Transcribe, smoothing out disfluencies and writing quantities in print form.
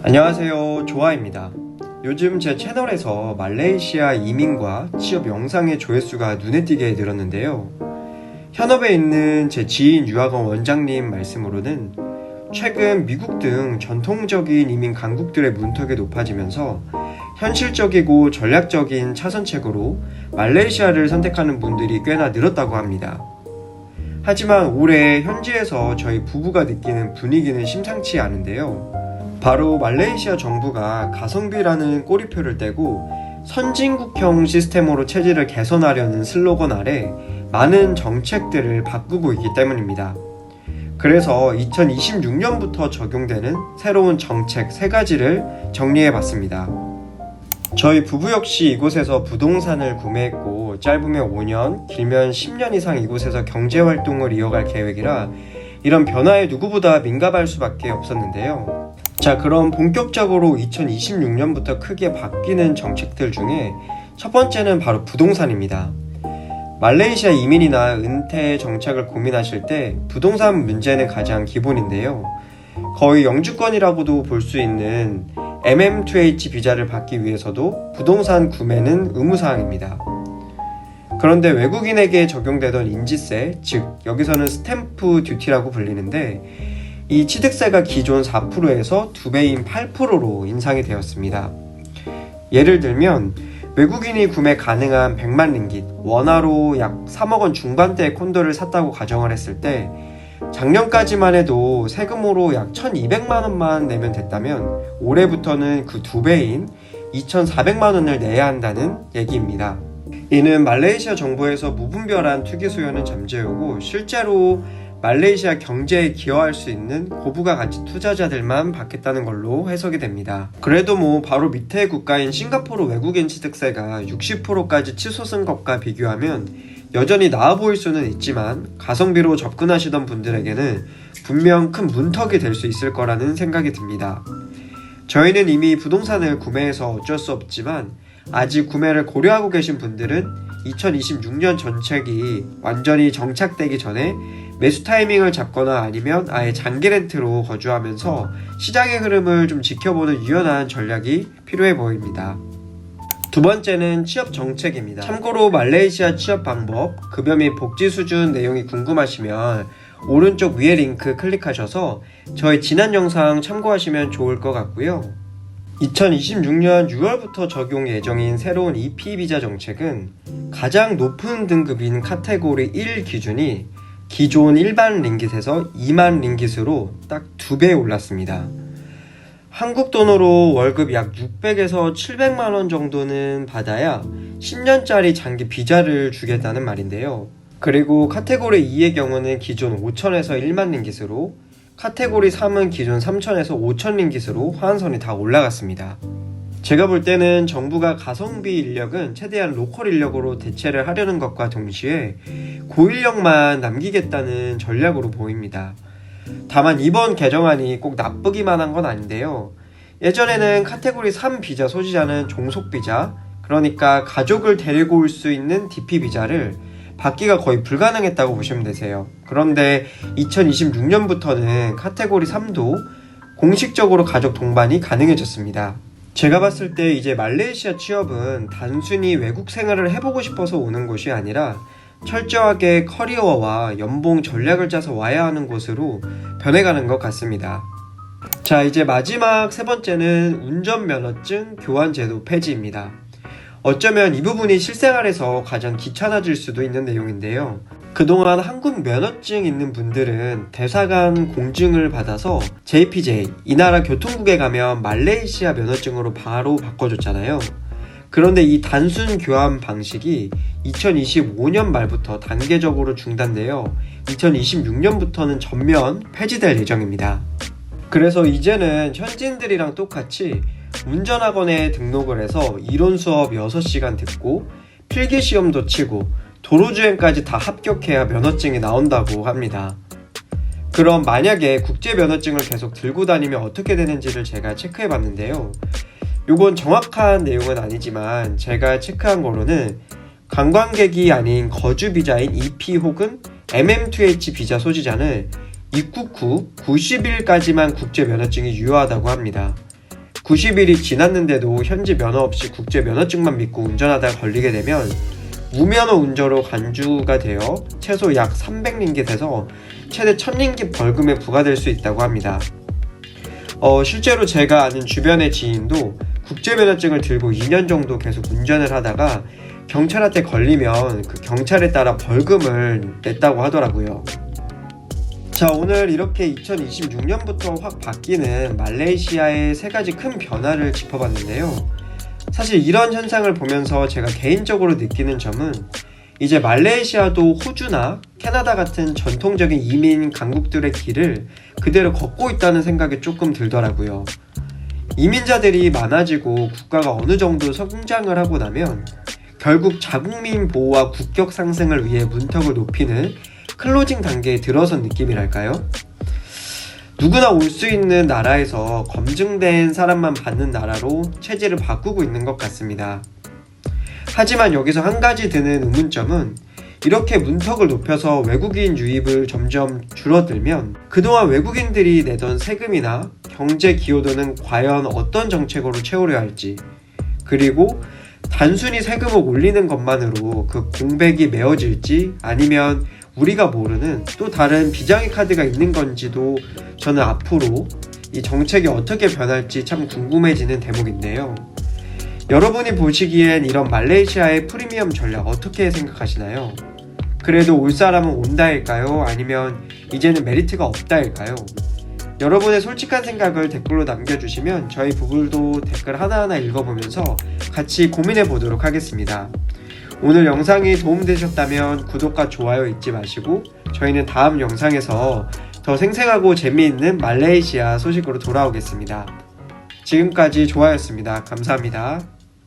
안녕하세요, 조아입니다. 요즘 제 채널에서 말레이시아 이민과 취업 영상의 조회수가 눈에 띄게 늘었는데요. 현업에 있는 제 지인 유학원 원장님 말씀으로는 최근 미국 등 전통적인 이민 강국들의 문턱이 높아지면서 현실적이고 전략적인 차선책으로 말레이시아를 선택하는 분들이 꽤나 늘었다고 합니다. 하지만 올해 현지에서 저희 부부가 느끼는 분위기는 심상치 않은데요. 바로 말레이시아 정부가 가성비라는 꼬리표를 떼고 선진국형 시스템으로 체질을 개선하려는 슬로건 아래 많은 정책들을 바꾸고 있기 때문입니다. 그래서 2026년부터 적용되는 새로운 정책 3가지를 정리해봤습니다. 저희 부부 역시 이곳에서 부동산을 구매했고 짧으면 5년, 길면 10년 이상 이곳에서 경제활동을 이어갈 계획이라 이런 변화에 누구보다 민감할 수밖에 없었는데요. 자, 그럼 본격적으로 2026년부터 크게 바뀌는 정책들 중에 첫 번째는 바로 부동산입니다. 말레이시아 이민이나 은퇴 정책을 고민하실 때 부동산 문제는 가장 기본인데요. 거의 영주권이라고도 볼 수 있는 MM2H 비자를 받기 위해서도 부동산 구매는 의무사항입니다. 그런데 외국인에게 적용되던 인지세, 즉 여기서는 스탬프 듀티라고 불리는데 이 취득세가 기존 4%에서 2배인 8%로 인상이 되었습니다. 예를 들면 외국인이 구매 가능한 100만 링깃, 원화로 약 3억 원 중반대의 콘도를 샀다고 가정을 했을 때 작년까지만 해도 세금으로 약 1,200만 원만 내면 됐다면 올해부터는 그 2배인 2,400만 원을 내야 한다는 얘기입니다. 이는 말레이시아 정부에서 무분별한 투기 수요는 잠재우고 실제로 말레이시아 경제에 기여할 수 있는 고부가 가치 투자자들만 받겠다는 걸로 해석이 됩니다. 그래도 바로 밑에 국가인 싱가포르 외국인 취득세가 60%까지 치솟은 것과 비교하면 여전히 나아 보일 수는 있지만 가성비로 접근하시던 분들에게는 분명 큰 문턱이 될 수 있을 거라는 생각이 듭니다. 저희는 이미 부동산을 구매해서 어쩔 수 없지만 아직 구매를 고려하고 계신 분들은 2026년 정책이 완전히 정착되기 전에 매수 타이밍을 잡거나 아니면 아예 장기 렌트로 거주하면서 시장의 흐름을 좀 지켜보는 유연한 전략이 필요해 보입니다. 두 번째는 취업 정책입니다. 참고로 말레이시아 취업 방법, 급여 및 복지 수준 내용이 궁금하시면 오른쪽 위에 링크 클릭하셔서 저희 지난 영상 참고하시면 좋을 것 같고요. 2026년 6월부터 적용 예정인 새로운 EP 비자 정책은 가장 높은 등급인 카테고리 1 기준이 기존 일반 링깃에서 2만 링깃으로 딱 2배 올랐습니다. 한국 돈으로 월급 약 600에서 700만 원 정도는 받아야 10년짜리 장기 비자를 주겠다는 말인데요. 그리고 카테고리 2의 경우는 기존 5천에서 1만 링깃으로 카테고리 3은 기존 3천에서 5천 링깃으로 하한선이 다 올라갔습니다. 제가 볼 때는 정부가 가성비 인력은 최대한 로컬 인력으로 대체를 하려는 것과 동시에 고인력만 남기겠다는 전략으로 보입니다. 다만 이번 개정안이 꼭 나쁘기만 한 건 아닌데요. 예전에는 카테고리 3 비자 소지자는 종속 비자, 그러니까 가족을 데리고 올 수 있는 DP 비자를 받기가 거의 불가능했다고 보시면 되세요. 그런데 2026년부터는 카테고리 3도 공식적으로 가족 동반이 가능해졌습니다. 제가 봤을 때 이제 말레이시아 취업은 단순히 외국 생활을 해보고 싶어서 오는 곳이 아니라 철저하게 커리어와 연봉 전략을 짜서 와야 하는 곳으로 변해가는 것 같습니다. 자, 이제 마지막 세 번째는 운전면허증 교환제도 폐지입니다. 어쩌면 이 부분이 실생활에서 가장 귀찮아질 수도 있는 내용인데요. 그동안 한국 면허증 있는 분들은 대사관 공증을 받아서 JPJ, 이 나라 교통국에 가면 말레이시아 면허증으로 바로 바꿔줬잖아요. 그런데 이 단순 교환 방식이 2025년 말부터 단계적으로 중단되어 2026년부터는 전면 폐지될 예정입니다. 그래서 이제는 현지인들이랑 똑같이 운전학원에 등록을 해서 이론 수업 6시간 듣고 필기시험도 치고 도로주행까지 다 합격해야 면허증이 나온다고 합니다. 그럼 만약에 국제 면허증을 계속 들고 다니면 어떻게 되는지를 제가 체크해 봤는데요. 요건 정확한 내용은 아니지만 제가 체크한 거로는 관광객이 아닌 거주 비자인 EP 혹은 MM2H 비자 소지자는 입국 후 90일까지만 국제 면허증이 유효하다고 합니다. 90일이 지났는데도 현지 면허 없이 국제 면허증만 믿고 운전하다가 걸리게 되면 무면허 운전으로 간주가 되어 최소 약 300링깃에서 최대 1000링깃 벌금에 부과될 수 있다고 합니다. 실제로 제가 아는 주변의 지인도 국제면허증을 들고 2년 정도 계속 운전을 하다가 경찰한테 걸리면 그 경찰에 따라 벌금을 냈다고 하더라고요. 자, 오늘 이렇게 2026년부터 확 바뀌는 말레이시아의 3가지 큰 변화를 짚어봤는데요. 사실 이런 현상을 보면서 제가 개인적으로 느끼는 점은 이제 말레이시아도 호주나 캐나다 같은 전통적인 이민 강국들의 길을 그대로 걷고 있다는 생각이 조금 들더라고요. 이민자들이 많아지고 국가가 어느 정도 성장을 하고 나면 결국 자국민 보호와 국격 상승을 위해 문턱을 높이는 클로징 단계에 들어선 느낌이랄까요? 누구나 올 수 있는 나라에서 검증된 사람만 받는 나라로 체제를 바꾸고 있는 것 같습니다. 하지만 여기서 한 가지 드는 의문점은 이렇게 문턱을 높여서 외국인 유입을 점점 줄어들면 그동안 외국인들이 내던 세금이나 경제 기여도는 과연 어떤 정책으로 채우려 할지, 그리고 단순히 세금을 올리는 것만으로 그 공백이 메워질지 아니면 우리가 모르는 또 다른 비장의 카드가 있는 건지도 저는 앞으로 이 정책이 어떻게 변할지 참 궁금해지는 대목인데요. 여러분이 보시기엔 이런 말레이시아의 프리미엄 전략 어떻게 생각하시나요? 그래도 올 사람은 온다일까요? 아니면 이제는 메리트가 없다일까요? 여러분의 솔직한 생각을 댓글로 남겨주시면 저희 부부도 댓글 하나하나 읽어보면서 같이 고민해 보도록 하겠습니다. 오늘 영상이 도움되셨다면 구독과 좋아요 잊지 마시고 저희는 다음 영상에서 더 생생하고 재미있는 말레이시아 소식으로 돌아오겠습니다. 지금까지 조아였습니다. 감사합니다.